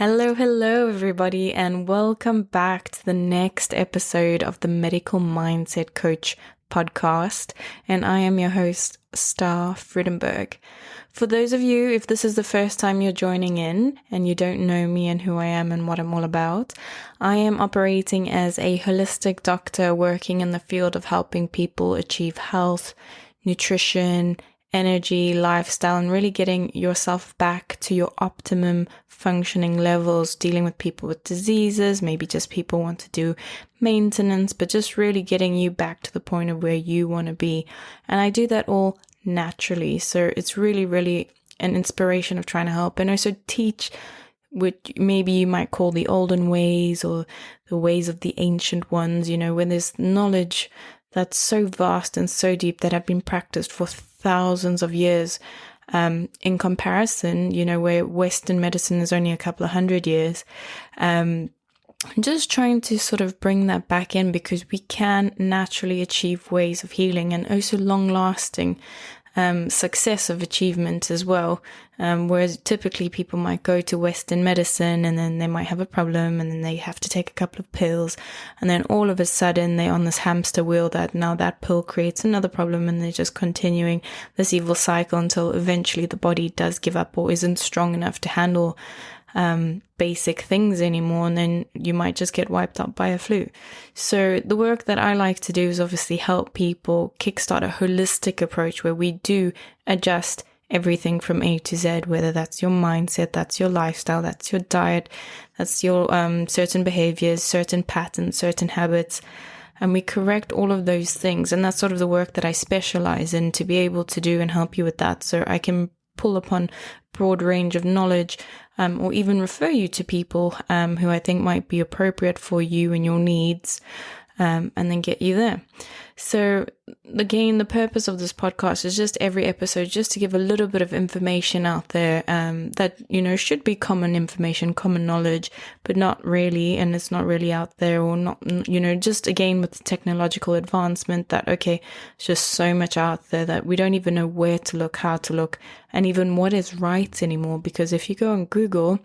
Hello, everybody, and welcome back to the next episode of the Medical Mindset Coach podcast. And I am your host, Star Freudenberg. For those of you, if this is the first time you're joining in and you don't know me and who I am and what I'm all about, I am operating as a holistic doctor working in the field of helping people achieve health, nutrition, energy, lifestyle, and really getting yourself back to your optimum functioning levels, dealing with people with diseases, maybe just people want to do maintenance, but just really getting you back to the point of where you want to be. And I do that all naturally. So it's really an inspiration of trying to help and also teach what maybe you might call the olden ways or the ways of the ancient ones, when there's knowledge that's so vast and so deep that have been practiced for thousands of years, in comparison, where Western medicine is only a couple of hundred years. Just trying to sort of bring that back in because we can naturally achieve ways of healing and also long-lasting success of achievement as well. Whereas typically people might go to Western medicine and then they might have a problem and then they have to take a couple of pills. And then all of a sudden they're on this hamster wheel that now that pill creates another problem and they're just continuing this evil cycle until eventually the body does give up or isn't strong enough to handle basic things anymore, and then you might just get wiped out by a flu. So the work that I like to do is obviously help people kickstart a holistic approach where we do adjust everything from A to Z, whether that's your mindset, that's your lifestyle, that's your diet, that's your certain behaviors, certain patterns, certain habits, and we correct all of those things. And that's sort of the work that I specialize in to be able to do and help you with that. So I can pull upon broad range of knowledge, or even refer you to people who I think might be appropriate for you and your needs, and then get you there. So again, the purpose of this podcast is just every episode just to give a little bit of information out there that, should be common information, common knowledge, but not really, and it's not really out there or not, just again with the technological advancement that, okay, it's just so much out there that we don't even know where to look, how to look, and even what is right anymore. Because if you go on Google,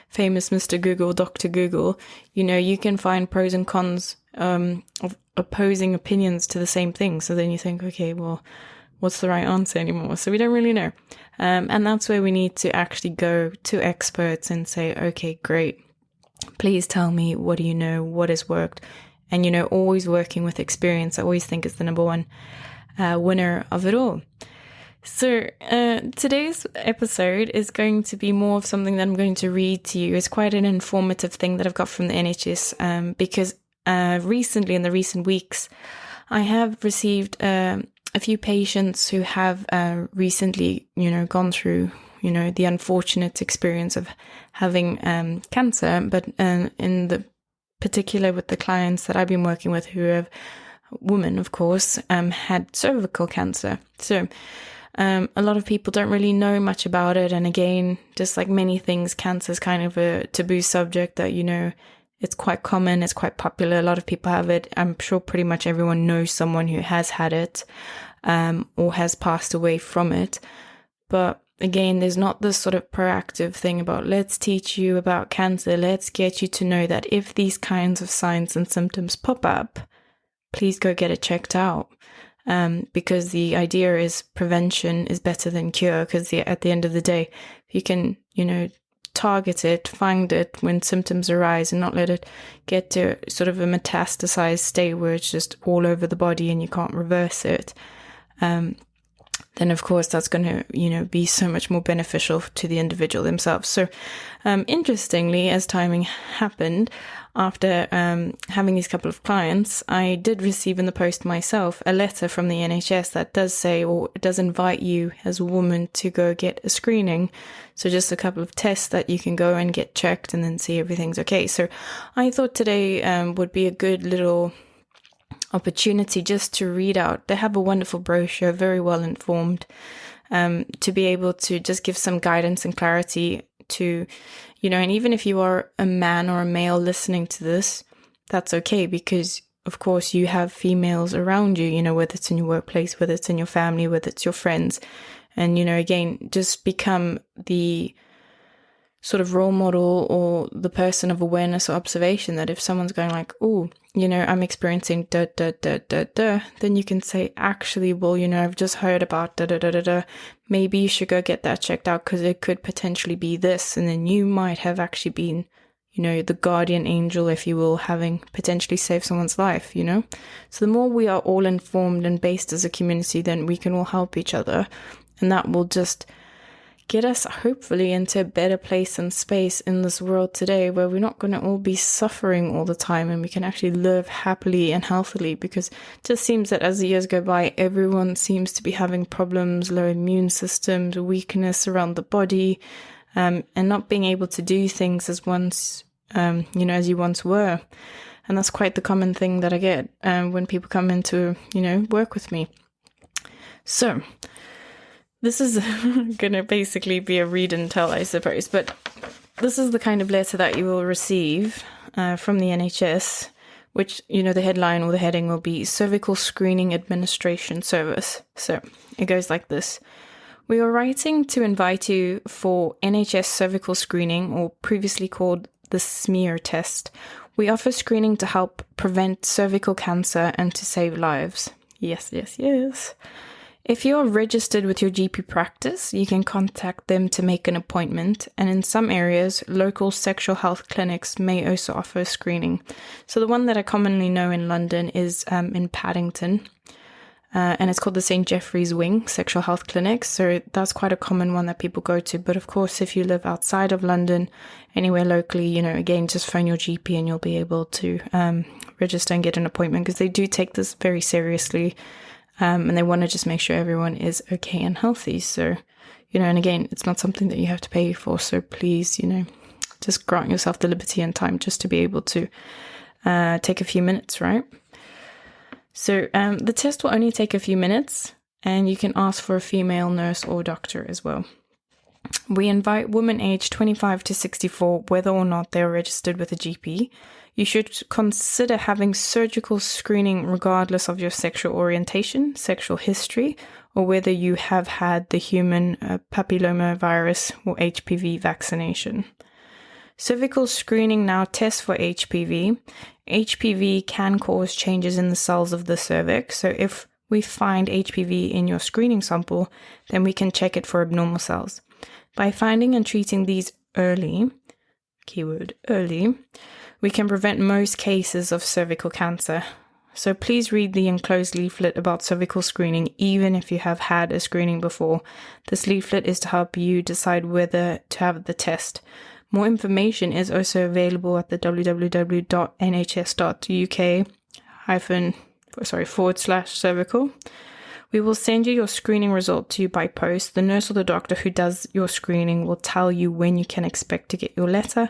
famous Mr. Google, Dr. Google, you can find pros and cons of opposing opinions to the same thing. So then you think, okay, well, what's the right answer anymore? So we don't really know. And that's where we need to actually go to experts and say, okay, great. Please tell me, what do you know? What has worked? And, always working with experience, I always think is the number one winner of it all. So today's episode is going to be more of something that I'm going to read to you. It's quite an informative thing that I've got from the NHS because recently, in the recent weeks, I have received a few patients who have recently, gone through, the unfortunate experience of having cancer. But in the particular with the clients that I've been working with who have, women, of course, had cervical cancer. So a lot of people don't really know much about it. And again, just like many things, cancer is kind of a taboo subject that, it's quite common, it's quite popular. A lot of people have it. I'm sure pretty much everyone knows someone who has had it or has passed away from it. But again, there's not this sort of proactive thing about let's teach you about cancer. Let's get you to know that if these kinds of signs and symptoms pop up, please go get it checked out. Because the idea is prevention is better than cure, because at the end of the day, you can, target it, find it when symptoms arise and not let it get to sort of a metastasized state where it's just all over the body and you can't reverse it. Then of course that's going to, be so much more beneficial to the individual themselves. So, interestingly, as timing happened, after having these couple of clients, I did receive in the post myself a letter from the NHS that does say, or does invite you as a woman to go get a screening. So just a couple of tests that you can go and get checked and then see everything's okay. So I thought today would be a good little opportunity just to read out. They have a wonderful brochure, very well informed, to be able to just give some guidance and clarity to, and even if you are a man or a male listening to this, that's okay, because of course you have females around you, whether it's in your workplace, whether it's in your family, whether it's your friends. And, again, just become the sort of role model or the person of awareness or observation, that if someone's going like, oh, I'm experiencing da da da da da, then you can say, actually, well, I've just heard about da da da da da. Maybe you should go get that checked out because it could potentially be this. And then you might have actually been, the guardian angel, if you will, having potentially saved someone's life, So the more we are all informed and based as a community, then we can all help each other. And that will just get us hopefully into a better place and space in this world today, where we're not going to all be suffering all the time and we can actually live happily and healthily, because it just seems that as the years go by, everyone seems to be having problems, low immune systems, weakness around the body, and not being able to do things as once, as you once were. And that's quite the common thing that I get when people come in to, work with me. So this is going to basically be a read and tell, I suppose, but this is the kind of letter that you will receive from the NHS, which, the headline or the heading will be Cervical Screening Administration Service. So it goes like this. We are writing to invite you for NHS cervical screening, or previously called the smear test. We offer screening to help prevent cervical cancer and to save lives. Yes, yes, yes. If you're registered with your GP practice, you can contact them to make an appointment. And in some areas, local sexual health clinics may also offer screening. So the one that I commonly know in London is in Paddington. And it's called the St. Geoffrey's Wing Sexual Health Clinic. So that's quite a common one that people go to. But of course, if you live outside of London, anywhere locally, again, just phone your GP and you'll be able to register and get an appointment, because they do take this very seriously. And they want to just make sure everyone is okay and healthy. So, and again, it's not something that you have to pay for. So please, just grant yourself the liberty and time just to be able to take a few minutes, right? So the test will only take a few minutes, and you can ask for a female nurse or doctor as well. We invite women aged 25 to 64, whether or not they are registered with a GP. You should consider having surgical screening regardless of your sexual orientation, sexual history, or whether you have had the human papillomavirus or HPV vaccination. Cervical screening now tests for HPV. HPV can cause changes in the cells of the cervix. So if we find HPV in your screening sample, then we can check it for abnormal cells. By finding and treating these early, keyword early, we can prevent most cases of cervical cancer. So please read the enclosed leaflet about cervical screening, even if you have had a screening before. This leaflet is to help you decide whether to have the test. More information is also available at the www.nhs.uk//cervical. We will send you your screening result to you by post. The nurse or the doctor who does your screening will tell you when you can expect to get your letter,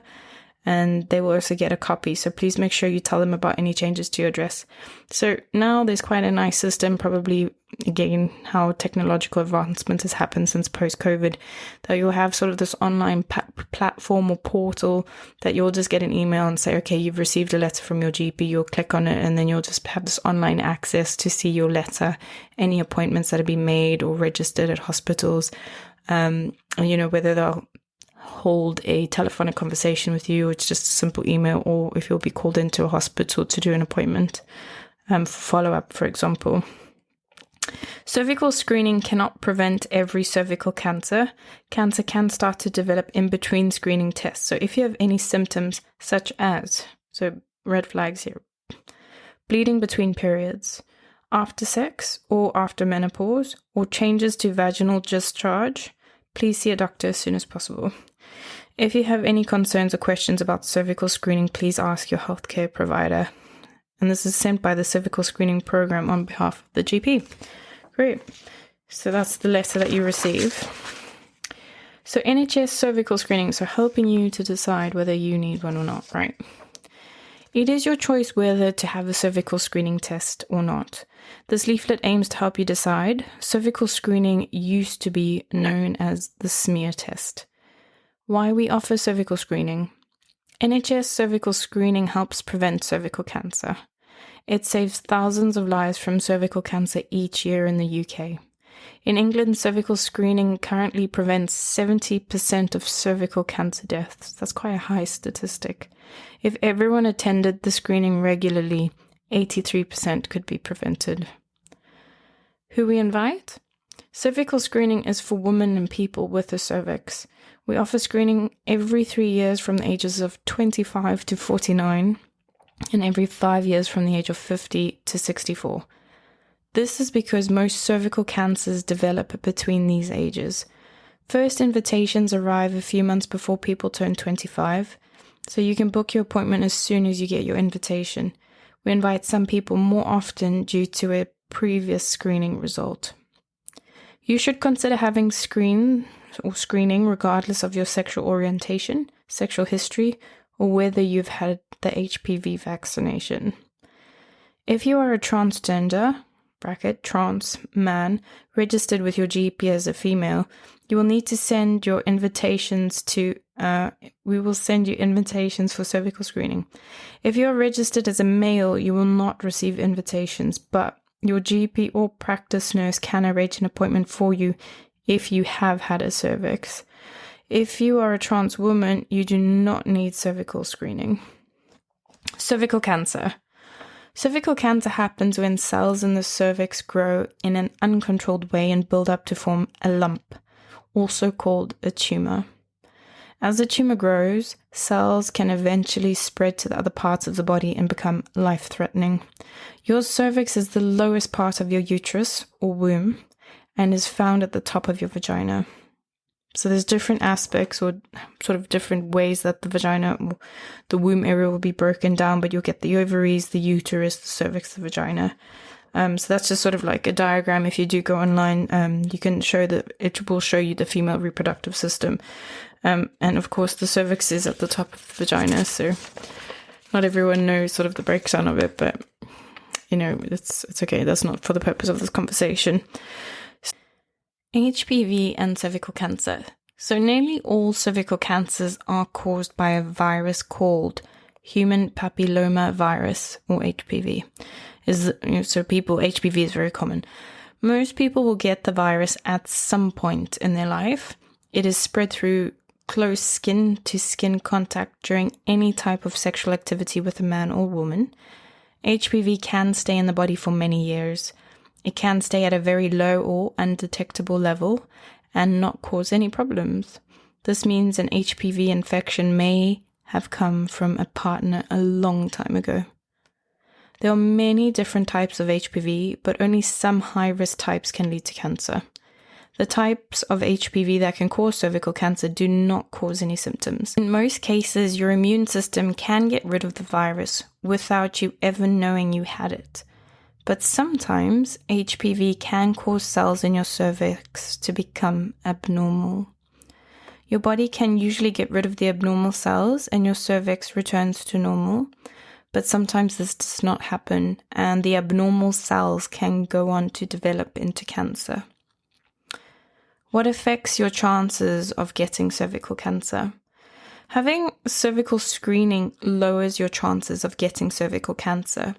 and they will also get a copy. So please make sure you tell them about any changes to your address. So now there's quite a nice system, probably again how technological advancement has happened since post-COVID, that you'll have sort of this online platform or portal that you'll just get an email and say, okay, you've received a letter from your GP, you'll click on it, and then you'll just have this online access to see your letter, any appointments that have been made or registered at hospitals, and whether they'll hold a telephonic conversation with you, or it's just a simple email, or if you'll be called into a hospital to do an appointment for follow-up, for example. Cervical screening cannot prevent every cervical cancer. Cancer can start to develop in between screening tests. So if you have any symptoms such as, so red flags here, bleeding between periods, after sex or after menopause, or changes to vaginal discharge, please see a doctor as soon as possible. If you have any concerns or questions about cervical screening, please ask your healthcare provider. And this is sent by the Cervical Screening Program on behalf of the GP. Great. So that's the letter that you receive. So NHS cervical screening, so helping you to decide whether you need one or not, right? It is your choice whether to have a cervical screening test or not. This leaflet aims to help you decide. Cervical screening used to be known as the smear test. Why we offer cervical screening? NHS cervical screening helps prevent cervical cancer. It saves thousands of lives from cervical cancer each year in the UK. In England, cervical screening currently prevents 70% of cervical cancer deaths. That's quite a high statistic. If everyone attended the screening regularly, 83% could be prevented. Who we invite? Cervical screening is for women and people with a cervix. We offer screening every 3 years from the ages of 25 to 49 and every 5 years from the age of 50 to 64. This is because most cervical cancers develop between these ages. First invitations arrive a few months before people turn 25, so you can book your appointment as soon as you get your invitation. We invite some people more often due to a previous screening result. You should consider having screening regardless of your sexual orientation, sexual history, or whether you've had the HPV vaccination. If you are a transgender, trans man, registered with your GP as a female, you will need to send your invitations to, we will send you invitations for cervical screening. If you are registered as a male, you will not receive invitations, but your GP or practice nurse can arrange an appointment for you if you have had a cervix. If you are a trans woman, you do not need cervical screening. Cervical cancer. Cervical cancer happens when cells in the cervix grow in an uncontrolled way and build up to form a lump, also called a tumor. As the tumor grows, cells can eventually spread to the other parts of the body and become life-threatening. Your cervix is the lowest part of your uterus or womb and is found at the top of your vagina. So there's different aspects or sort of different ways that the vagina, the womb area will be broken down, but you'll get the ovaries, the uterus, the cervix, the vagina. So that's just sort of like a diagram. If you do go online, you can show that it will show you the female reproductive system. And of course the cervix is at the top of the vagina. So not everyone knows sort of the breakdown of it, but you know, it's okay. That's not for the purpose of this conversation. HPV and cervical cancer. So nearly all cervical cancers are caused by a virus called human papilloma virus, or HPV. HPV is very common. Most people will get the virus at some point in their life. It is spread through close skin-to-skin contact during any type of sexual activity with a man or woman. HPV can stay in the body for many years. It can stay at a very low or undetectable level and not cause any problems. This means an HPV infection may have come from a partner a long time ago. There are many different types of HPV, but only some high-risk types can lead to cancer. The types of HPV that can cause cervical cancer do not cause any symptoms. In most cases, your immune system can get rid of the virus without you ever knowing you had it. But sometimes HPV can cause cells in your cervix to become abnormal. Your body can usually get rid of the abnormal cells and your cervix returns to normal, but sometimes this does not happen and the abnormal cells can go on to develop into cancer. What affects your chances of getting cervical cancer? Having cervical screening lowers your chances of getting cervical cancer.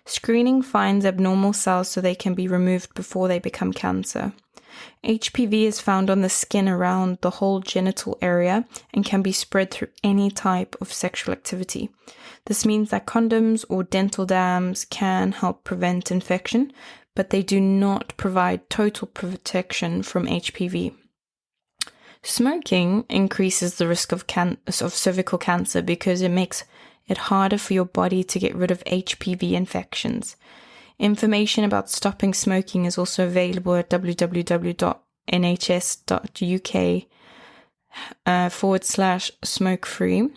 Screening finds abnormal cells so they can be removed before they become cancer. HPV is found on the skin around the whole genital area and can be spread through any type of sexual activity. This means that condoms or dental dams can help prevent infection, but they do not provide total protection from HPV. Smoking increases the risk of cervical cancer because it makes it harder for your body to get rid of HPV infections. Information about stopping smoking is also available at www.nhs.uk/smoke-free.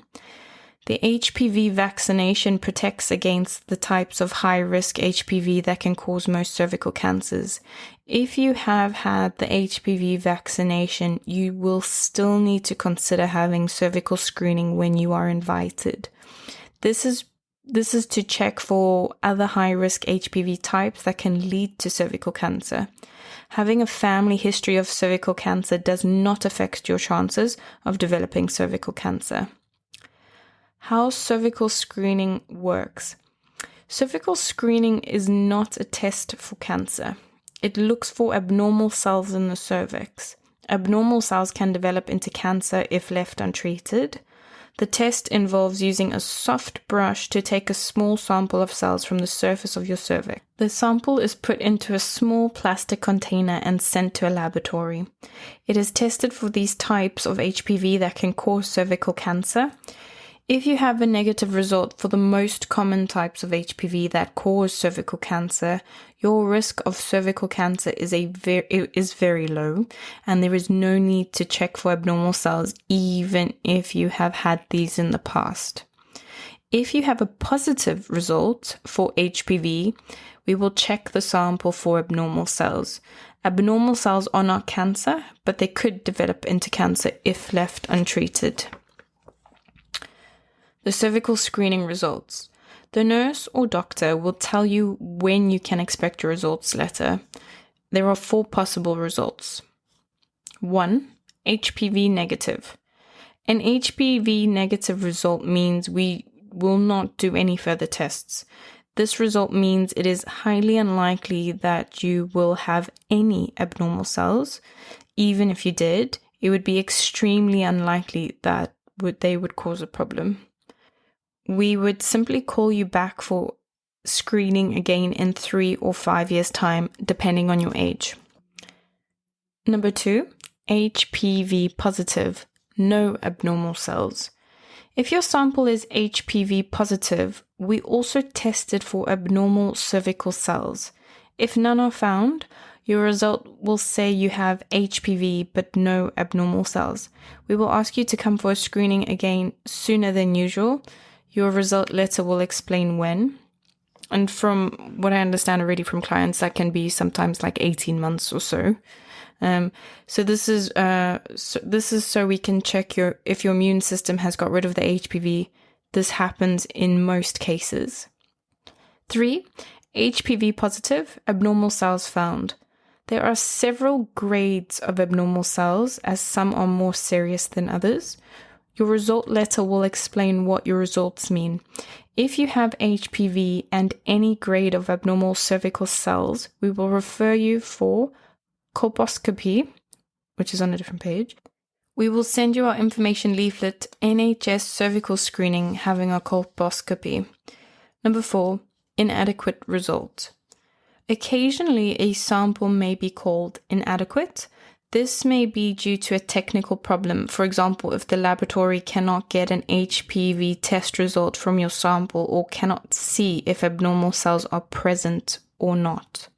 The HPV vaccination protects against the types of high-risk HPV that can cause most cervical cancers. If you have had the HPV vaccination, you will still need to consider having cervical screening when you are invited. This is to check for other high-risk HPV types that can lead to cervical cancer. Having a family history of cervical cancer does not affect your chances of developing cervical cancer. How cervical screening works. Cervical screening is not a test for cancer. It looks for abnormal cells in the cervix. Abnormal cells can develop into cancer if left untreated. The test involves using a soft brush to take a small sample of cells from the surface of your cervix. The sample is put into a small plastic container and sent to a laboratory. It is tested for these types of HPV that can cause cervical cancer. If you have a negative result for the most common types of HPV that cause cervical cancer, your risk of cervical cancer is very low, and there is no need to check for abnormal cells even if you have had these in the past. If you have a positive result for HPV, we will check the sample for abnormal cells. Abnormal cells are not cancer, but they could develop into cancer if left untreated. The cervical screening results. The nurse or doctor will tell you when you can expect your results letter. There are 4 possible results. 1. HPV negative. An HPV negative result means we will not do any further tests. This result means it is highly unlikely that you will have any abnormal cells. Even if you did, it would be extremely unlikely that they would cause a problem. We would simply call you back for screening again in 3 or 5 years' time, depending on your age. Number 2, HPV positive, no abnormal cells. If your sample is HPV positive, we also tested for abnormal cervical cells. If none are found, your result will say you have HPV but no abnormal cells. We will ask you to come for a screening again sooner than usual. Your result letter will explain when. And from what I understand already from clients, that can be sometimes like 18 months or so. So this is so we can check if your immune system has got rid of the HPV. This happens in most cases. 3. HPV positive, abnormal cells found. There are several grades of abnormal cells, as some are more serious than others. Your result letter will explain what your results mean. If you have HPV and any grade of abnormal cervical cells, we will refer you for colposcopy, which is on a different page. We will send you our information leaflet, NHS cervical screening, having a colposcopy. Number 4, inadequate result. Occasionally, a sample may be called inadequate. This may be due to a technical problem. For example, if the laboratory cannot get an HPV test result from your sample or cannot see if abnormal cells are present or not.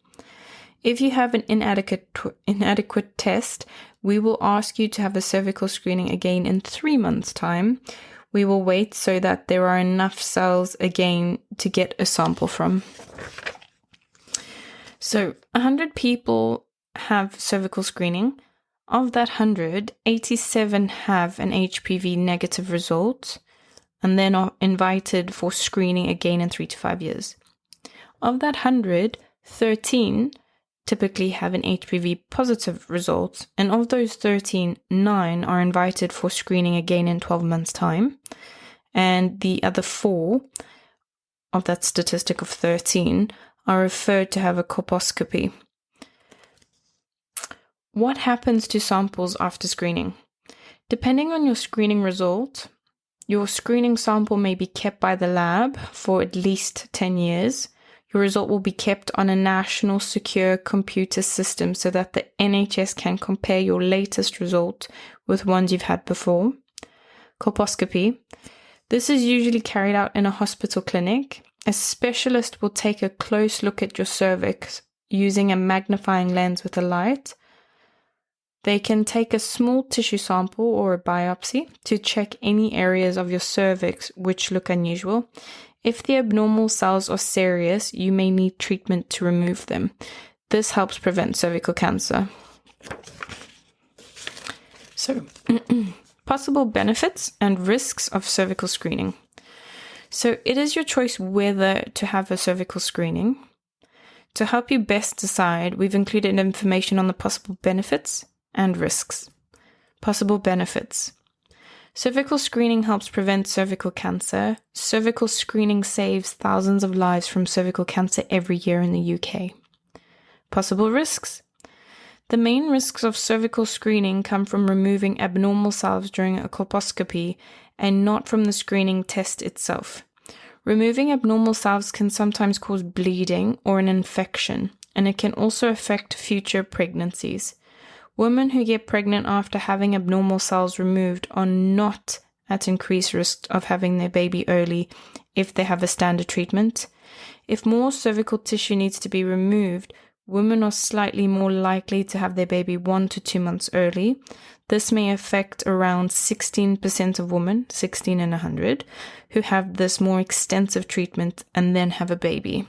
If you have an inadequate test, we will ask you to have a cervical screening again in 3 months' time. We will wait so that there are enough cells again to get a sample from. So 100 people have cervical screening. Of that 100, 87 have an HPV negative result and then are invited for screening again in 3 to 5 years. Of that 100, 13 typically have an HPV positive result, and of those 13, 9 are invited for screening again in 12 months' time, and the other 4 of that statistic of 13 are referred to have a colposcopy. What happens to samples after screening? Depending on your screening result, your screening sample may be kept by the lab for at least 10 years. Your result will be kept on a national secure computer system so that the NHS can compare your latest result with ones you've had before. Colposcopy. This is usually carried out in a hospital clinic. A specialist will take a close look at your cervix using a magnifying lens with a light. They can take a small tissue sample or a biopsy to check any areas of your cervix which look unusual. If the abnormal cells are serious, you may need treatment to remove them. This helps prevent cervical cancer. So, possible benefits and risks of cervical screening. So, it is your choice whether to have a cervical screening. To help you best decide, we've included information on the possible benefits and risks. Possible benefits. Cervical screening helps prevent cervical cancer. Cervical screening saves thousands of lives from cervical cancer every year in the UK. Possible risks. The main risks of cervical screening come from removing abnormal cells during a colposcopy and not from the screening test itself. Removing abnormal cells can sometimes cause bleeding or an infection, and it can also affect future pregnancies. Women who get pregnant after having abnormal cells removed are not at increased risk of having their baby early if they have a standard treatment. If more cervical tissue needs to be removed, women are slightly more likely to have their baby 1 to 2 months early. This may affect around 16% of women, 16 in 100, who have this more extensive treatment and then have a baby.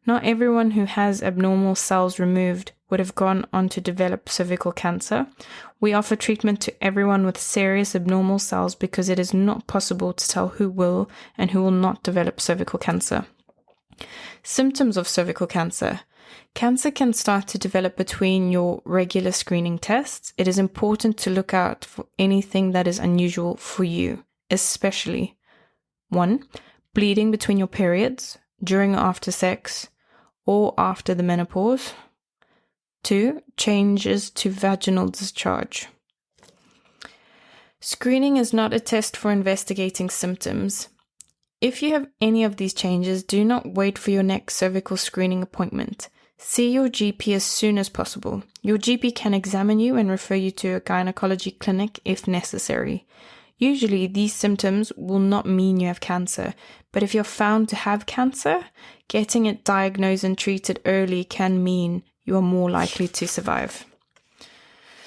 Not everyone who has abnormal cells removed would have gone on to develop cervical cancer. We offer treatment to everyone with serious abnormal cells because it is not possible to tell who will and who will not develop cervical cancer. Symptoms of cervical cancer. Cancer can start to develop between your regular screening tests. It is important to look out for anything that is unusual for you, especially 1. Bleeding between your periods, during or after sex, or after the menopause. 2. Changes to vaginal discharge. Screening is not a test for investigating symptoms. If you have any of these changes, do not wait for your next cervical screening appointment. See your GP as soon as possible. Your GP can examine you and refer you to a gynecology clinic if necessary. Usually, these symptoms will not mean you have cancer, but if you're found to have cancer, getting it diagnosed and treated early can mean you are more likely to survive.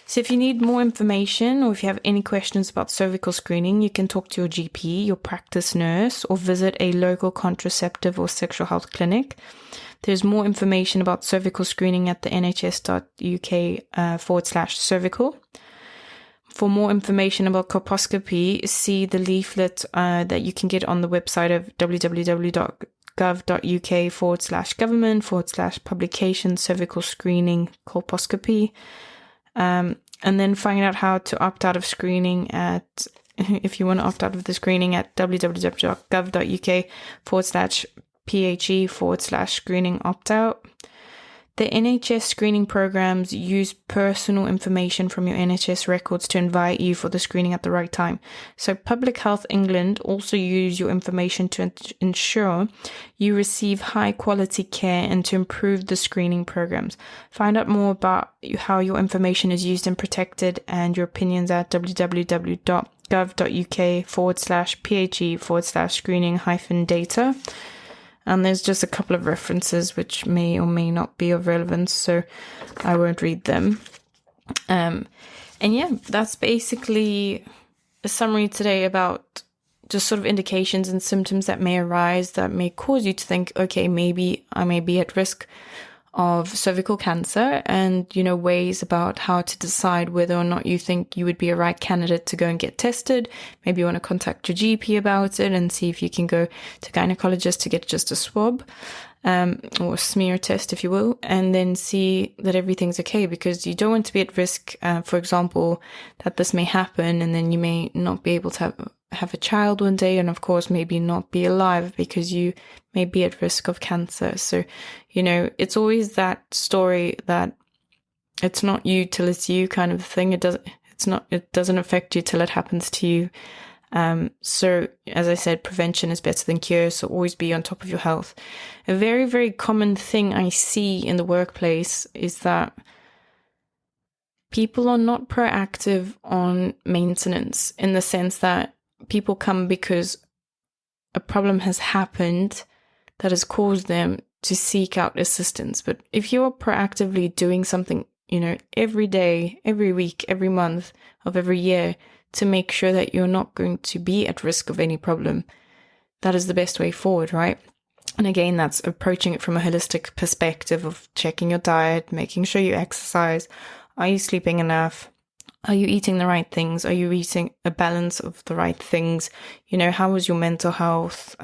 So if you need more information or if you have any questions about cervical screening, you can talk to your GP, your practice nurse, or visit a local contraceptive or sexual health clinic. There's more information about cervical screening at the nhs.uk/cervical. For more information about colposcopy, see the leaflet that you can get on the website of www.gov.uk/government/publication cervical screening colposcopy. And then find out how to opt out of screening if you want to opt out of the screening at www.gov.uk/PHE/screening opt-out. The NHS screening programs use personal information from your NHS records to invite you for the screening at the right time. So Public Health England also use your information to ensure you receive high quality care and to improve the screening programs. Find out more about how your information is used and protected and your opinions at www.gov.uk/PHE/screening-data. And there's just a couple of references which may or may not be of relevance, so I won't read them. And yeah, that's basically a summary today about just sort of indications and symptoms that may arise that may cause you to think, okay, maybe I may be at risk of cervical cancer, and, you know, ways about how to decide whether or not you think you would be a right candidate to go and get tested. Maybe you want to contact your GP about it and see if you can go to gynecologist to get just a swab, or a smear test, if you will, and then see that everything's okay, because you don't want to be at risk, for example, that this may happen and then you may not be able to have a child one day, and of course maybe not be alive because you may be at risk of cancer. So, you know, it's always that story that it's not you till it's you kind of thing. It doesn't affect you till it happens to you. So as I said, prevention is better than cure. So always be on top of your health. A very, very common thing I see in the workplace is that people are not proactive on maintenance, in the sense that people come because a problem has happened that has caused them to seek out assistance. But if you're proactively doing something, you know, every day, every week, every month of every year to make sure that you're not going to be at risk of any problem, that is the best way forward, right? And again, that's approaching it from a holistic perspective of checking your diet, making sure you exercise. Are you sleeping enough? Are you eating the right things? Are you eating a balance of the right things? You know, how is your mental health?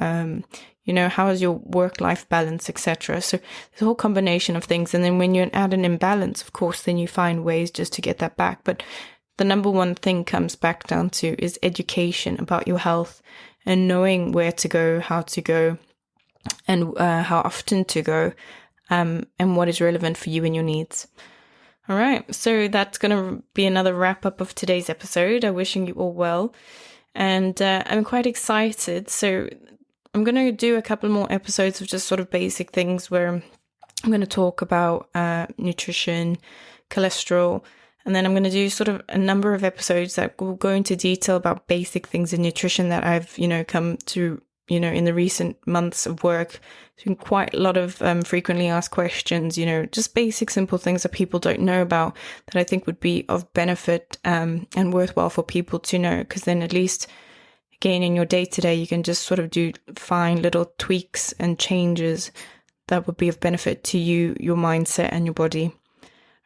You know, how is your work-life balance, etc.? So there's a whole combination of things. And then when you're at an imbalance, of course, then you find ways just to get that back. But the number one thing comes back down to is education about your health and knowing where to go, how to go, and how often to go. and what is relevant for you and your needs. All right, so that's going to be another wrap up of today's episode. I'm wishing you all well, and I'm quite excited. So I'm going to do a couple more episodes of just sort of basic things where I'm going to talk about nutrition, cholesterol, and then I'm going to do sort of a number of episodes that will go into detail about basic things in nutrition that I've, come to, in the recent months of work, doing quite a lot of frequently asked questions, just basic, simple things that people don't know about that I think would be of benefit and worthwhile for people to know. Because then at least, again, in your day-to-day, you can just sort of find little tweaks and changes that would be of benefit to you, your mindset and your body.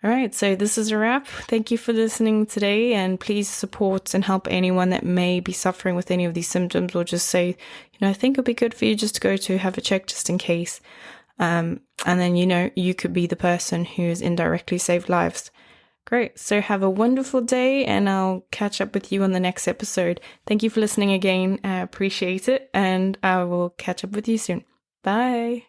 All right, so this is a wrap. Thank you for listening today, and please support and help anyone that may be suffering with any of these symptoms, or just say, I think it'll be good for you just to go to have a check just in case. And then, you could be the person who has indirectly saved lives. Great. So have a wonderful day, and I'll catch up with you on the next episode. Thank you for listening again. I appreciate it, and I will catch up with you soon. Bye.